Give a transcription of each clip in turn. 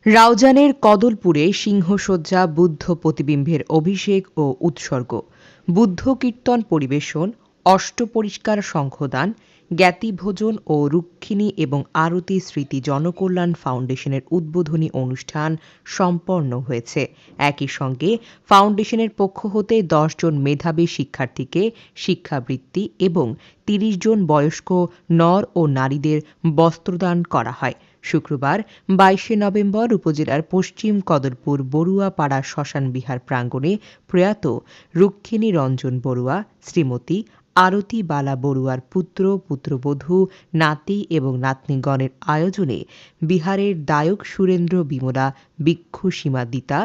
রাউজানের কদলপুরে সিংহসজ্জা বুদ্ধ প্রতিবিম্বের অভিষেক ও উৎসর্গ, বুদ্ধ কীর্তন পরিবেশন, অষ্টপরিষ্কার শঙ্খদান, জ্ঞাতিভোজন ও রুক্মিণী এবং আরতি স্মৃতি জনকল্যাণ ফাউন্ডেশনের উদ্বোধনী অনুষ্ঠান সম্পন্ন হয়েছে। একই সঙ্গে ফাউন্ডেশনের পক্ষ হতে ১০ জন মেধাবী শিক্ষার্থীকে শিক্ষাবৃত্তি এবং ৩০ জন বয়স্ক নর ও নারীদের বস্ত্রদান করা হয়। শুক্রবার ২২শে নভেম্বর উপজেলার পশ্চিম কদলপুর বড়ুয়াপাড়া শ্মশান বিহার প্রাঙ্গণে প্রয়াত রুক্মিণী রঞ্জন বড়ুয়া, শ্রীমতী আরতি বালা বড়ুয়ার পুত্র, পুত্রবধূ, নাতি এবং নাতনিগণের আয়োজনে বিহারের দায়ক সুরেন্দ্র বিমলা ভিক্ষু সীমাদিতা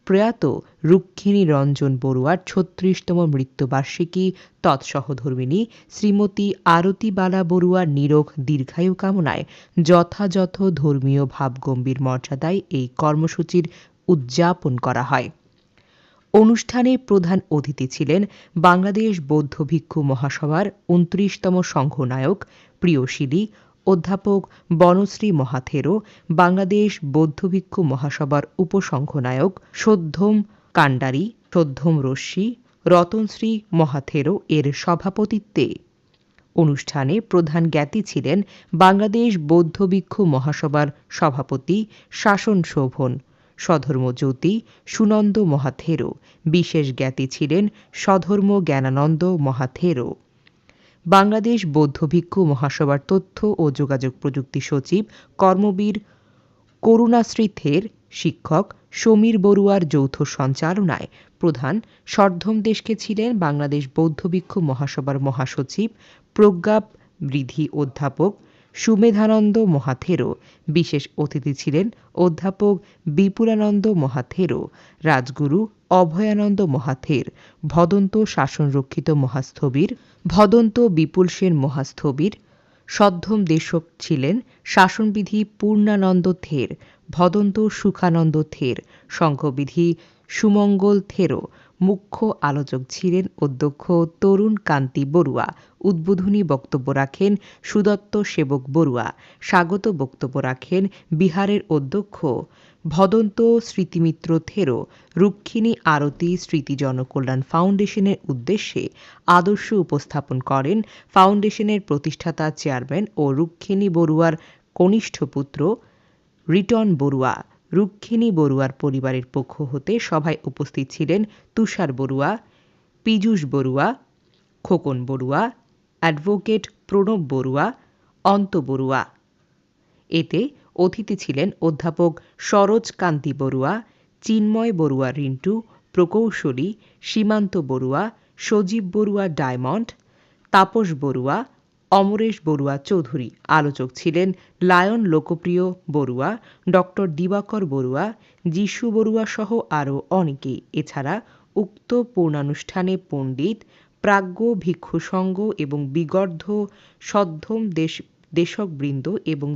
প্রয়াত রুক্মিণী রঞ্জন বড়ুয়ার ৩৬তম মৃত্যুবার্ষিকী তৎসহধর্মিণী শ্রীমতী আরতি বালা বড়ুয়ার নিরোগ দীর্ঘায়ু কামনায় যথাযথ ধর্মীয় ভাবগম্ভীর মর্যাদায় এই কর্মসূচির উদযাপন করা হয়। অনুষ্ঠানে প্রধান অতিথি ছিলেন বাংলাদেশ বৌদ্ধ ভিক্ষু মহাসভার ২৯তম সংঘনায়ক প্রিয়শীলী অধ্যাপক বনশ্রী মহাথেরো, বাংলাদেশ বৌদ্ধ ভিক্ষু মহাসভার উপসংঘনায়ক সদ্ধম কান্ডারি, সদ্ধম রশ্মি, রতনশ্রী মহাথেরো এর সভাপতিত্বে অনুষ্ঠানে প্রধান জ্ঞাতি ছিলেন বাংলাদেশ বৌদ্ধ ভিক্ষু মহাসভার সভাপতি শাসন শোভন, সধর্ম জ্যোতি সুনন্দ মহাথেরো। বিশেষ জ্ঞাতি ছিলেন সধর্ম জ্ঞানানন্দ মহাথেরো। বাংলাদেশ বৌদ্ধ ভিক্ষু মহাসভার তথ্য ও যোগাযোগ প্রযুক্তি সচিব কর্মবীর করুণাশ্রী থের, শিক্ষক সমীর বড়ুয়ার যৌথ সঞ্চালনায় প্রধান সর্ধম দেশকে ছিলেন বাংলাদেশ বৌদ্ধ ভিক্ষু মহাসভার মহাসচিব প্রজ্ঞাপ বৃদ্ধি অধ্যাপক সুমেধানন্দ মহাথেরো। বিশেষ অতিথি ছিলেন অধ্যাপক বিপুলানন্দ মহাথেরো, রাজগুরু অভয়ানন্দ মহাথের, ভদন্ত শাসনরক্ষিত মহাস্থবির ভদন্ত বিপুল সেন মহাস্থবির। সদ্ধম দেশক ছিলেন শাসনবিধি পূর্ণানন্দ থের, ভদন্ত সুখানন্দ থের, সংঘবিধি সুমঙ্গল থেরো। মুখ্য আলোচক ছিলেন অধ্যক্ষ তরুণ কান্তি বড়ুয়া। উদ্বোধনী বক্তব্য রাখেন সুদত্ত সেবক বড়ুয়া। স্বাগত বক্তব্য রাখেন বিহারের অধ্যক্ষ ভদন্ত স্মৃতিমিত্র থেরো। রুক্মিণী আরতি স্মৃতি জনকল্যাণ ফাউন্ডেশনের উদ্দেশ্যে আদর্শ উপস্থাপন করেন ফাউন্ডেশনের প্রতিষ্ঠাতা চেয়ারম্যান ও রুক্মিণী বড়ুয়ার কনিষ্ঠ পুত্র রিটন বড়ুয়া। রুক্মিণী বড়ুয়ার পরিবারের পক্ষ হতে সভায় উপস্থিত ছিলেন তুষার বড়ুয়া, পীযূষ বড়ুয়া, খোকন বড়ুয়া, অ্যাডভোকেট প্রণব বড়ুয়া, অন্ত বড়ুয়া। এতে অতিথি ছিলেন অধ্যাপক সরোজ কান্তি বড়ুয়া, চিন্ময় বড়ুয়া রিন্টু, প্রকৌশলী সীমান্ত বড়ুয়া, সজীব বড়ুয়া ডায়মন্ড, তাপস বড়ুয়া, অমরেশ বড়ুয়া চৌধুরী। আলোচক ছিলেন লায়ন লোকপ্রিয় বড়ুয়া, ডক্টর দিবাকর বড়ুয়া, যিশু বড়ুয়া সহ আরও অনেকেই। এছাড়া উক্ত পূর্ণানুষ্ঠানে পণ্ডিত, প্রাজ্ঞ ভিক্ষু সংঘ এবং বিগর্ধ সদ্ধম দেশকবৃন্দ এবং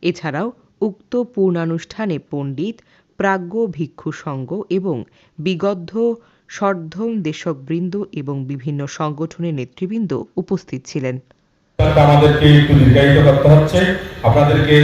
এছাড়াও উক্ত পূর্ণানুষ্ঠানে পণ্ডিত, প্রাজ্ঞ ভিক্ষু সংঘ এবং বিগদ্ধ সর্ধম দেশকবৃন্দ এবং বিভিন্ন সংগঠনের নেতৃবৃন্দ উপস্থিত ছিলেন। আমাদেরকে একটু দীর্ঘায়িত করতে হচ্ছে আপনাদেরকে।